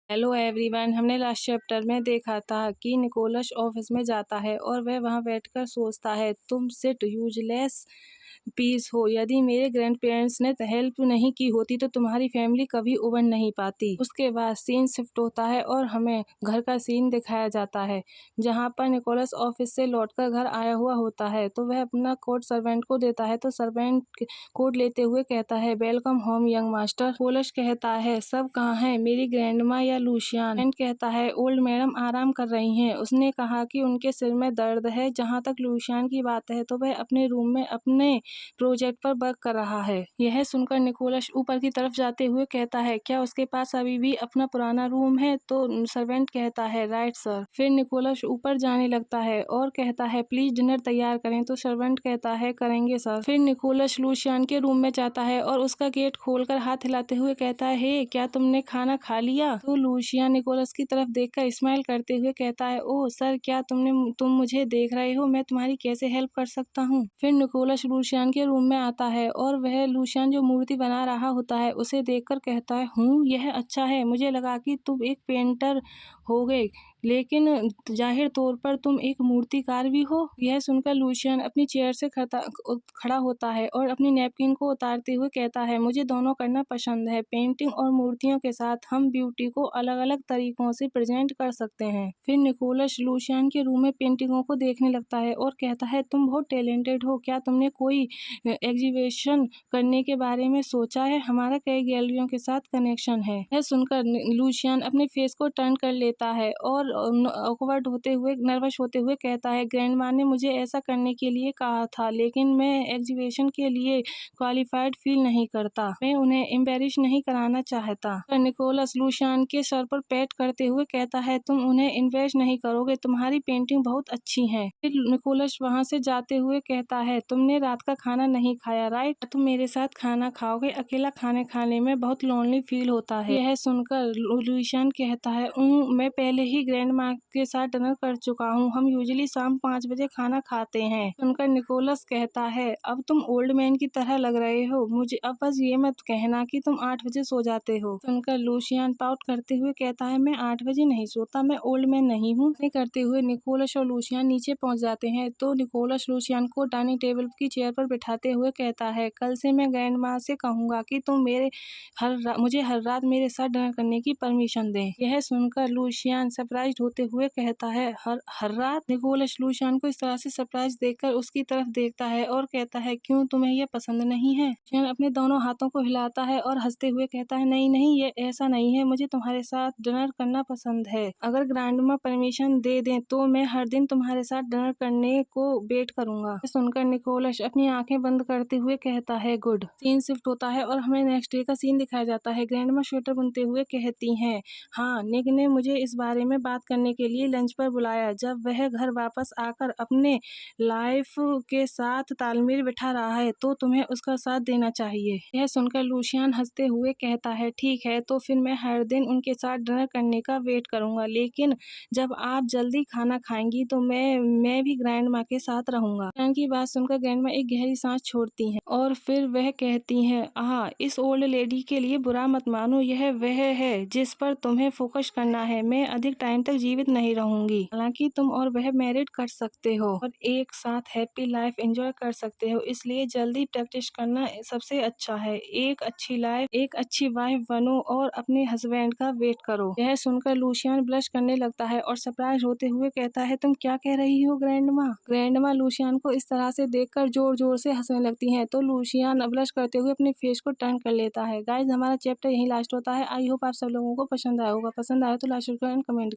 Hello everyone. हमने last chapter में देखा था कि निकोलस ऑफिस में जाता है और वह वहां बैठकर सोचता है, तुम सिट यूजलेस पीस हो। यदि मेरे ग्रैंड पेरेंट्स ने हेल्प नहीं की होती तो तुम्हारी फैमिली कभी उबड़ नहीं पाती। उसके बाद सीन शिफ्ट होता है और हमें घर का सीन दिखाया जाता है जहां पर निकोलस ऑफिस से लौटकर घर आया हुआ होता है तो वह अपना कोट सर्वेंट को देता है तो सर्वेंट कोट लेते हुए कहता है, welcome home young master. Nicholas कहता है, सब कहाँ हैं, मेरी ग्रैंडमा या लूशियन? फ्रेंड कहता है, ओल्ड मैडम आराम कर रही हैं। उसने कहा कि उनके सिर में दर्द है। जहाँ तक लूशियन की बात है तो वह अपने रूम में अपने प्रोजेक्ट पर वर्क कर रहा है। यह सुनकर निकोलस ऊपर की तरफ जाते हुए कहता है, क्या उसके पास अभी भी अपना पुराना रूम है? तो सर्वेंट कहता है, राइट सर। फिर निकोलस ऊपर जाने लगता है और कहता है, प्लीज डिनर तैयार करें। तो सर्वेंट कहता है, करेंगे सर। फिर निकोलस लूशियन के रूम में जाता है और उसका गेट खोलकर हाथ हिलाते हुए कहता है, हे, क्या तुमने खाना खा लिया? तो लूशियन निकोलस की तरफ देखकर स्माइल करते हुए कहता है, ओह सर, क्या तुम मुझे देख रहे हो? मैं तुम्हारी कैसे हेल्प कर सकता हूँ? फिर निकोलस लूशियन के रूम में आता है और वह लूशियन जो मूर्ति बना रहा होता है उसे देखकर कहता है, यह अच्छा है। मुझे लगा कि तुम एक पेंटर होगे, लेकिन जाहिर तौर पर तुम एक मूर्तिकार भी हो। यह सुनकर लूशियन अपनी चेयर से खड़ा होता है और अपनी नैपकिन को उतारते हुए कहता है, मुझे दोनों करना पसंद है। पेंटिंग और मूर्तियों के साथ हम ब्यूटी को अलग अलग तरीकों से प्रेजेंट कर सकते हैं। फिर निकोलस लूशियन के रूम में पेंटिंगों को देखने लगता है और कहता है, तुम बहुत टैलेंटेड हो। क्या तुमने कोई एग्जीबिशन करने के बारे में सोचा है? हमारा कई गैलरियों के साथ कनेक्शन है। यह सुनकर लूशियन अपने फेस को टर्न कर लेता है और ऑकवर्ड होते हुए, नर्वस होते हुए कहता है, ग्रैंडमा ने मुझे ऐसा करने के लिए कहा था, लेकिन मैं एग्जीबिशन के लिए क्वालिफाइड फील नहीं करता। मैं उन्हें एम्बेरस नहीं कराना चाहता। पर निकोलस लूशियन के सर पर पैट करते हुए कहता है, तुम उन्हें इन्वेस्ट नहीं करोगे, तुम्हारी पेंटिंग बहुत अच्छी है। फिर निकोलस वहां से जाते हुए कहता है, तुमने रात का खाना नहीं खाया, राइट? तुम मेरे साथ खाना खाओगे? अकेला खाने में बहुत लोनली फील होता है। यह सुनकर लूशियन कहता है, मैं पहले ही ग्रैंडमा के साथ डिनर कर चुका हूँ। हम यूजुअली शाम 5 बजे खाना खाते हैं। सुनकर निकोलस कहता है, अब तुम ओल्ड मैन की तरह लग रहे हो। मुझे अब बस ये मत कहना कि तुम 8 बजे सो जाते हो। सुनकर लूशियन पाउट करते हुए कहता है, मैं 8 बजे नहीं सोता, मैं ओल्ड मैन नहीं हूँ। करते हुए निकोलस और लूशियन नीचे पहुंच जाते हैं तो निकोलस लूशियन को डाइनिंग टेबल की चेयर पर बिठाते हुए कहता है, कल से मैं ग्रैंडमा से कहूंगा कि तुम मुझे हर रात मेरे साथ डिनर करने की परमिशन दें। यह सुनकर लूशियन सरप्राइज होते हुए कहता है, हर रात? निकोलस लूशियन को इस तरह से सरप्राइज देखकर उसकी तरफ देखता है और कहता है, क्यों, तुम्हें यह पसंद नहीं है? लूशियन अपने दोनों हाथों को हिलाता है और हंसते हुए कहता है, नहीं नहीं, ये ऐसा नहीं है, मुझे तुम्हारे साथ डिनर करना पसंद है। अगर ग्रैंडमा परमिशन दे दें तो मैं हर दिन तुम्हारे साथ डिनर करने को वेट करूंगा। सुनकर निकोलस अपनी आंखें बंद करते हुए कहता है, गुड। सीन शिफ्ट होता है और हमें नेक्स्ट डे का सीन दिखाया जाता है। ग्रैंडमा स्वेटर बुनते हुए कहती हैं, हाँ, निक ने मुझे इस बारे में बात करने के लिए लंच पर बुलाया। जब वह घर वापस आकर अपने लाइफ के साथ तालमेल बिठा रहा है तो तुम्हें उसका साथ देना चाहिए। यह सुनकर लूशियन हंसते हुए कहता है, ठीक है, तो फिर मैं हर दिन उनके साथ डिनर करने का वेट करूंगा, लेकिन जब आप जल्दी खाना खाएंगी तो मैं भी ग्रैंडमा के साथ रहूंगा। लूशियन की बात सुनकर ग्रैंडमा एक गहरी सांस छोड़ती हैं और फिर वह कहती हैं, इस ओल्ड लेडी के लिए बुरा मत मानो, यह वह है जिस पर तुम्हें फोकस करना है। मैं अधिक टाइम तक जीवित नहीं रहूंगी, हालांकि तुम और वह मैरिड कर सकते हो और एक साथ हैप्पी लाइफ एंजॉय कर सकते हो, इसलिए जल्दी प्रैक्टिस करना सबसे अच्छा है। एक अच्छी वाइफ बनो और अपने हस्बैंड का वेट करो। यह सुनकर लूशियन ब्लश करने लगता है और सरप्राइज होते हुए कहता है, तुम क्या कह रही हो ग्रैंडमा? ग्रैंडमा लूशियन को इस तरह से देखकर जोर जोर से हंसने लगती हैं तो लूशियन ब्लश करते हुए अपने फेस को टर्न कर लेता है। गाइज, हमारा चैप्टर यहीं लास्ट होता है। आई होप आप सब लोगों को पसंद आया होगा। पसंद आया तो लाइक, शेयर एंड कमेंट।